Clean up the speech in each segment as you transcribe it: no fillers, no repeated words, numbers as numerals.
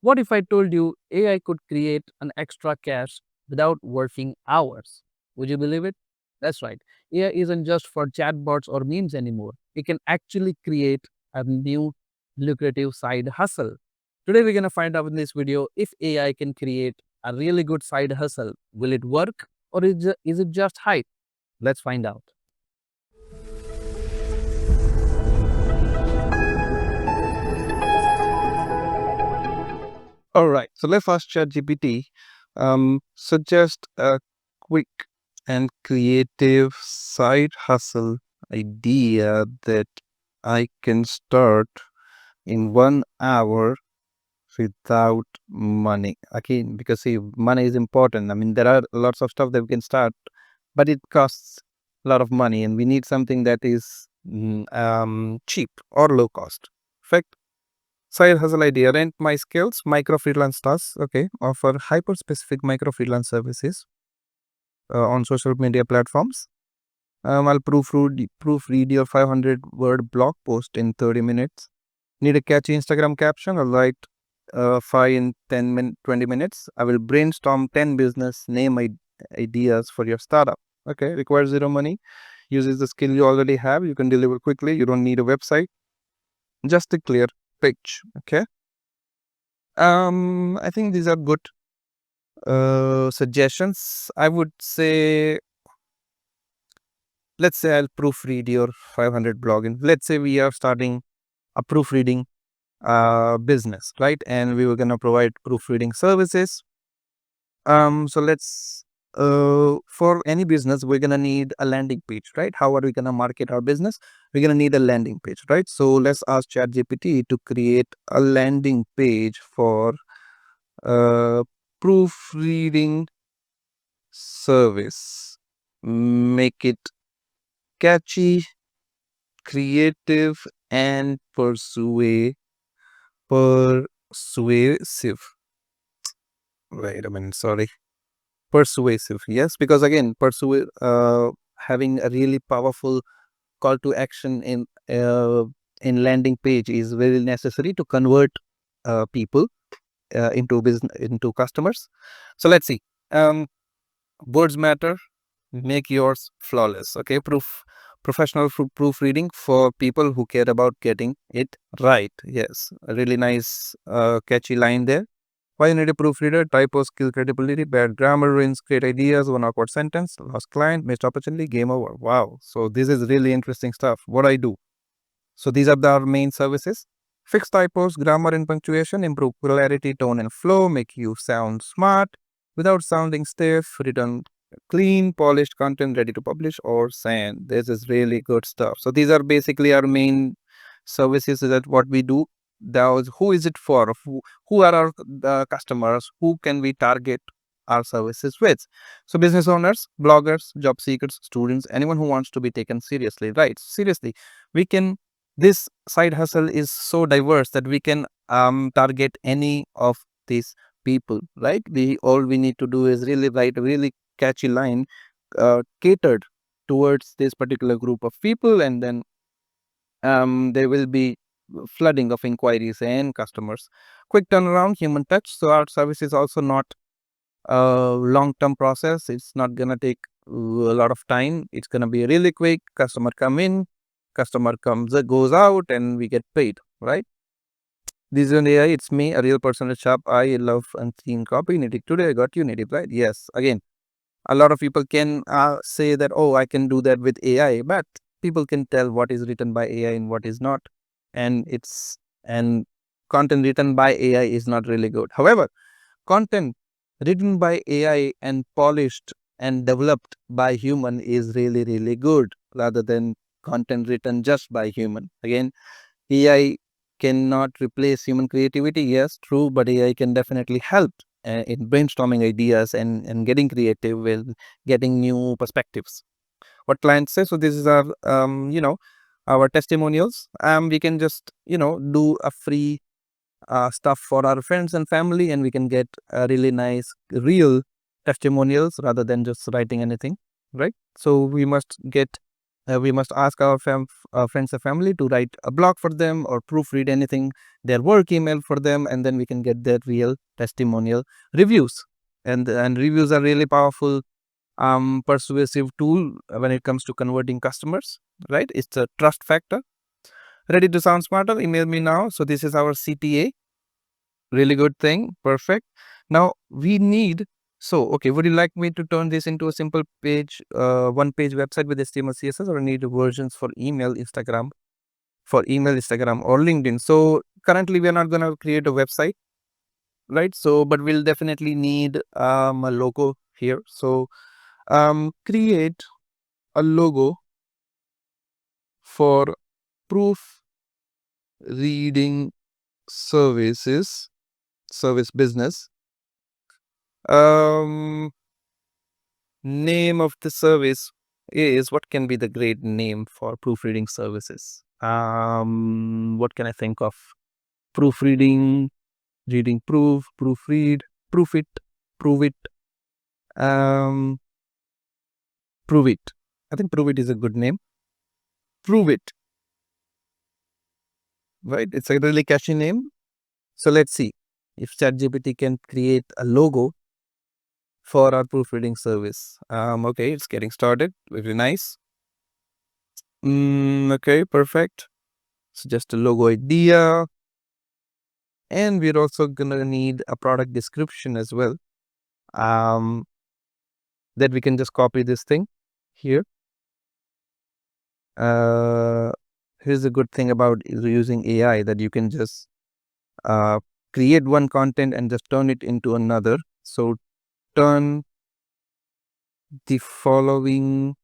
What if I told you AI could create an extra cash without working hours? Would you believe it? That's right. AI isn't just for chatbots or memes anymore. It can actually create a new lucrative side hustle. Today we're going to find out in this video if AI can create a really good side hustle. Will it work or is it just hype? Let's find out. All right, so let's ask ChatGPT. Suggest a quick and creative side hustle idea that I can start in 1 hour without money. Again, because see, money is important. I mean, there are lots of stuff that we can start, but it costs a lot of money, and we need something that is cheap or low cost. Fact. Side hustle idea: rent my skills, micro freelance tasks. Okay, offer hyper specific micro freelance services on social media platforms. I'll proofread your 500-word blog post in 30 minutes. Need a catchy Instagram caption? I'll write 5 in 20 minutes. I will brainstorm 10 business name ideas for your startup. Okay, requires zero money. Uses the skill you already have. You can deliver quickly. You don't need a website. Just a clear pitch. Okay. I think these are good suggestions. I would say, let's say I'll proofread your 500 blogging. Let's say we are starting a proofreading business, right? And we were going to provide proofreading services. So let's for any business, we're going to need a landing page, right? How are we going to market our business? We're going to need a landing page, right? So let's ask ChatGPT to create a landing page for uh, proofreading service. Make it catchy, creative, and persuasive. Wait a minute, sorry. Persuasive, yes, because again, having a really powerful call to action in landing page is very necessary to convert people into business into customers. So let's see. Words matter. Make yours flawless. Okay, professional proofreading for people who care about getting it right. Yes, a really nice catchy line there. Why you need a proofreader? Typo, skill, credibility, bad grammar, ruins great ideas, one awkward sentence, lost client, missed opportunity, game over. Wow, so this is really interesting stuff. What I do? So these are our main services: fix typos, grammar and punctuation, improve clarity, tone and flow, make you sound smart without sounding stiff, return clean, polished content ready to publish or send. This is really good stuff. So these are basically our main services that what we do. Those, who is it for? Who are our customers? Who can we target our services with? So business owners, bloggers, job seekers, students, anyone who wants to be taken seriously, right? Seriously, we can, this side hustle is so diverse that we can target any of these people, right? All we need to do is really write a really catchy line catered towards this particular group of people, and then there will be flooding of inquiries and customers. Quick turnaround, human touch. So our service is also not a long-term process. It's not gonna take a lot of time. It's gonna be really quick. Customer come in, customer comes goes out, and we get paid, right? This is an AI. It's me, a real person at shop. I love unseen copy. Native today. I got you native, right? Yes. Again, a lot of people can say that, oh, I can do that with AI, but people can tell what is written by AI and what is not, and content written by AI is not really good. However, content written by AI and polished and developed by human is really good, rather than content written just by human. Again, AI cannot replace human creativity. Yes, true, but AI can definitely help in brainstorming ideas and getting creative with getting new perspectives. What clients say. So this is our our testimonials. We can just do a free stuff for our friends and family, and we can get really nice real testimonials rather than just writing anything, right? So we must get We must ask our friends and family to write a blog for them or proofread anything, their work email for them, and then we can get their real testimonial reviews. And reviews are really powerful, persuasive tool when it comes to converting customers, right? It's a trust factor. Ready to sound smarter? Email me now. So this is our CTA. Really good thing. Perfect. Now we need, so okay, would you like me to turn this into a simple page, one page website with HTML, CSS, or need versions for email, Instagram, or LinkedIn? So currently we are not going to create a website, right? So, but we'll definitely need a logo here. So create a logo for proof reading service business. Um, Name of the service is, what can be the great name for proofreading services? What can I think of? Proofreading, reading proof, proofread, proof it, prove it, um, prove it. I think prove it is a good name. Prove it, right? It's a really catchy name. So let's see if ChatGPT can create a logo for our proofreading service. Okay, it's getting started. Very nice. Okay, perfect. So just a logo idea. And we're also gonna need a product description as well. Um, that we can just copy this thing here. Uh, Here's a good thing about using AI, that you can just uh, create one content and just turn it into another. So turn the following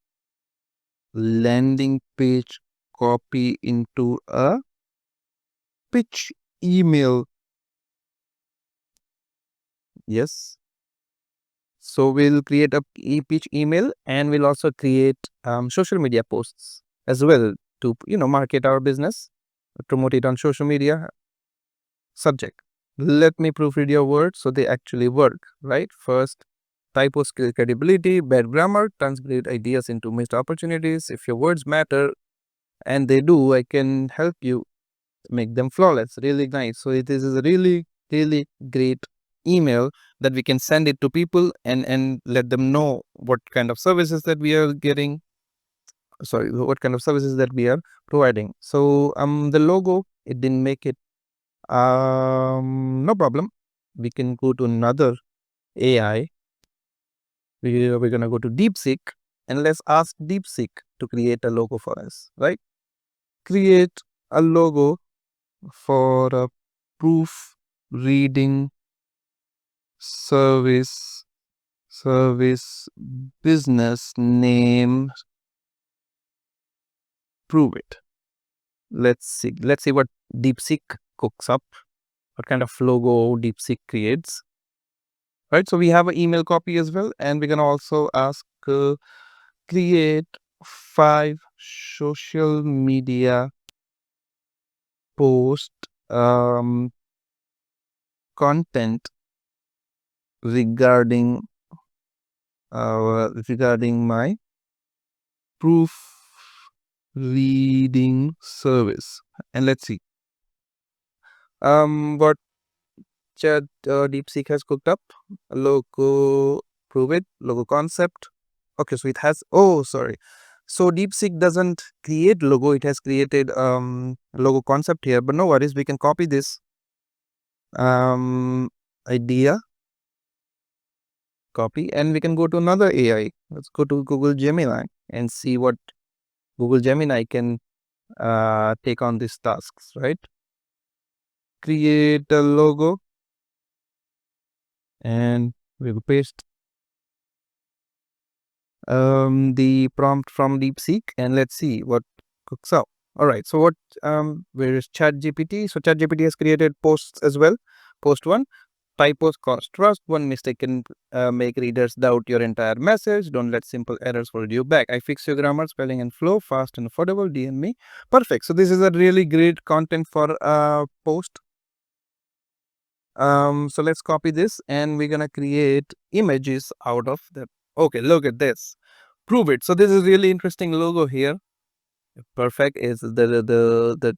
landing page copy into a pitch email. Yes. So we'll create a pitch email, and we'll also create social media posts as well to, market our business, promote it on social media. Subject: let me proofread your words so they actually work, right? First, typo skill credibility, bad grammar turns great ideas into missed opportunities. If your words matter, and they do, I can help you make them flawless. Really nice. So this is a really, really great email that we can send it to people, and let them know what kind of services that we are getting. Sorry, what kind of services that we are providing. So the logo, it didn't make it. No problem. We can go to another AI. We're gonna go to DeepSeek, and let's ask DeepSeek to create a logo for us. Right? Create a logo for a proof reading service business name. Prove it. Let's see what DeepSeek cooks up, what kind of logo DeepSeek creates. Right, so we have an email copy as well, and we're gonna also ask create 5 social media post content regarding my proof reading service. And let's see what Chat DeepSeek has cooked up. Logo, prove it, logo concept. Okay, so it has, oh sorry, so DeepSeek doesn't create logo, it has created logo concept here, but no worries, we can copy this idea, copy, and we can go to another AI. Let's go to Google Gemini and see what Google Gemini can take on these tasks, right? Create a logo, and we will paste the prompt from DeepSeek, and let's see what cooks up. All right, so what where is ChatGPT? So ChatGPT has created posts as well. Post 1: typos cause trust. One mistake can make readers doubt your entire message. Don't let simple errors hold you back. I fix your grammar, spelling, and flow. Fast and affordable. DM me. Perfect. So this is a really great content for post. So let's copy this, and we're gonna create images out of that. Okay, look at this. Prove it. So this is really interesting logo here. Perfect. Is the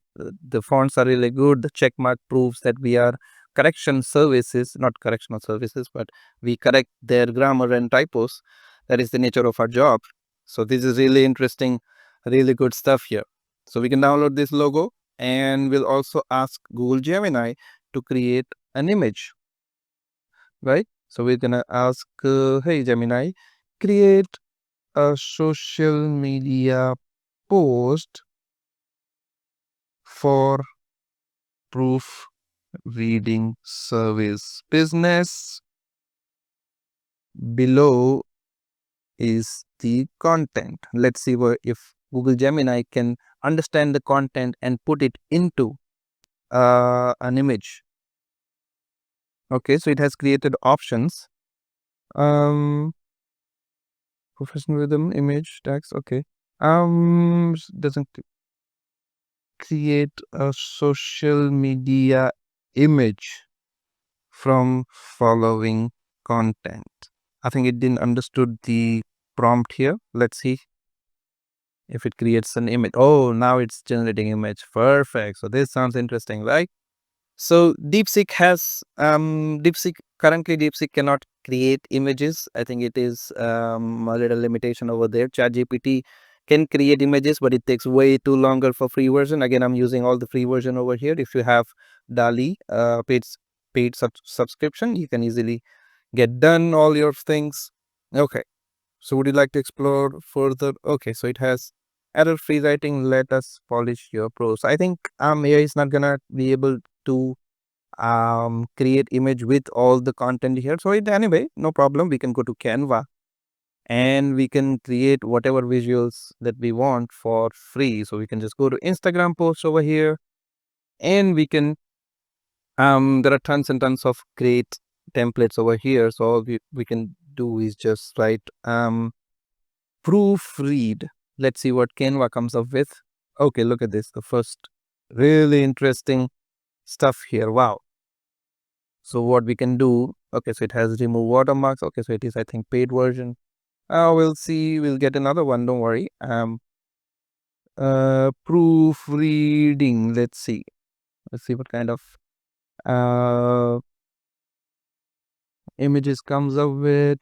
fonts are really good. The check mark proves that we are correction services, not correctional services, but we correct their grammar and typos. That is the nature of our job. So this is really interesting, really good stuff here. So we can download this logo, and we'll also ask Google Gemini to create an image, right? So we're gonna ask, hey Gemini, create a social media post for proof reading service business. Below is the content. Let's see if Google Gemini can understand the content and put it into an image. Okay, so it has created options. Um, professional rhythm, image, text. Okay. Doesn't create a social media image from following content. I think it didn't understood the prompt here. Let's see if it creates an image. Oh, now it's generating image. Perfect. So this sounds interesting, right? So DeepSeek currently DeepSeek cannot create images. I think it is a little limitation over there. ChatGPT can create images, but it takes way too longer for free version. Again, I'm using all the free version over here. If you have DALI paid subscription, you can easily get done all your things. Okay. So would you like to explore further? Okay, so it has error-free writing. Let us polish your prose. I think AI is not gonna be able to create image with all the content here. So anyway, no problem. We can go to Canva and we can create whatever visuals that we want for free. So we can just go to Instagram posts over here, and we can there are tons and tons of great templates over here. So all we can do is just write proofread. Let's see what Canva comes up with. Okay, look at this. The first really interesting stuff here. Wow. So what we can do, okay, so it has remove watermarks. Okay, so it is, I think, paid version. We'll see, we'll get another one, don't worry. Proofreading, let's see what kind of uh images comes up with.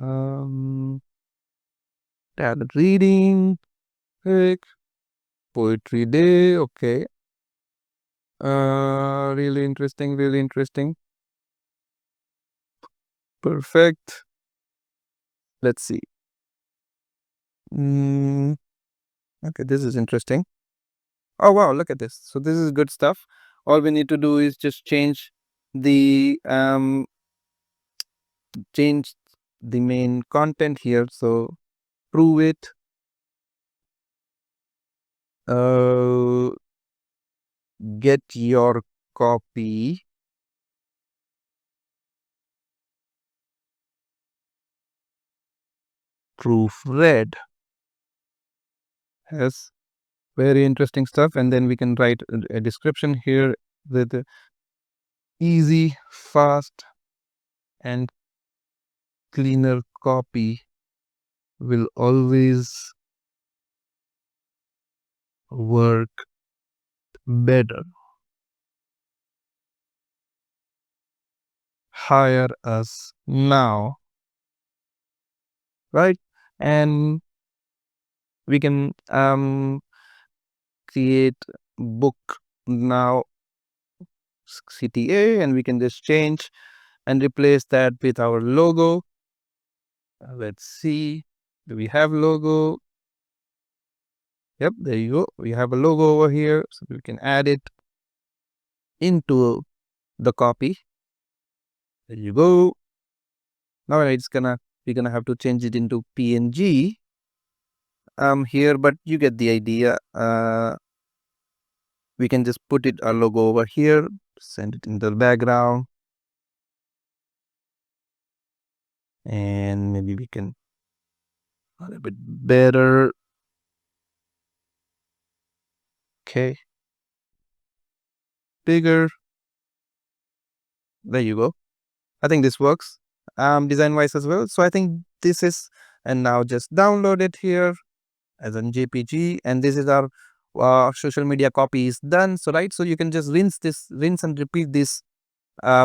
Um, talent reading, pick, poetry day, okay. Really interesting, really interesting. Perfect. Let's see. Mm, okay, this is interesting. Oh wow, look at this. So this is good stuff. All we need to do is just the change the main content here. So prove it. Uh, get your copy proofread. Yes, very interesting stuff. And then we can write a description here with easy, fast, and cleaner copy will always work better. Hire us now, right? And we can create book now CTA, and we can just change and replace that with our logo. Let's see, do we have logo? Yep, there you go. We have a logo over here, so we can add it into the copy. There you go. Now we're gonna have to change it into PNG here, but you get the idea. We can just put it our logo over here, send it in the background, and maybe we can a little bit better. Okay, bigger. There you go. I think this works design wise as well. So I think this is, and now just download it here, as in JPG, and this is our social media copy is done. So right, so you can just rinse and repeat this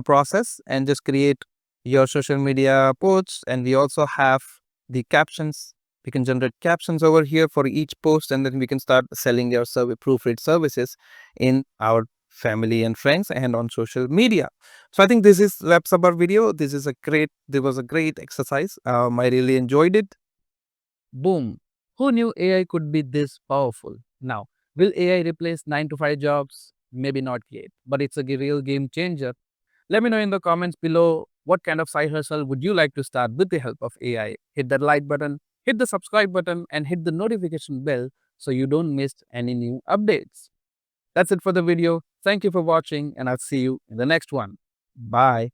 process and just create your social media posts. And we also have the captions. We can generate captions over here for each post, and then we can start selling your proofread services in our family and friends and on social media. So I think this is wraps up our video. There was a great exercise. I really enjoyed it. Boom. Who knew AI could be this powerful? Now, will AI replace 9 to 5 jobs? Maybe not yet, but it's a real game changer. Let me know in the comments below what kind of side hustle would you like to start with the help of AI. Hit that like button, hit the subscribe button, and hit the notification bell so you don't miss any new updates. That's it for the video. Thank you for watching, and I'll see you in the next one. Bye.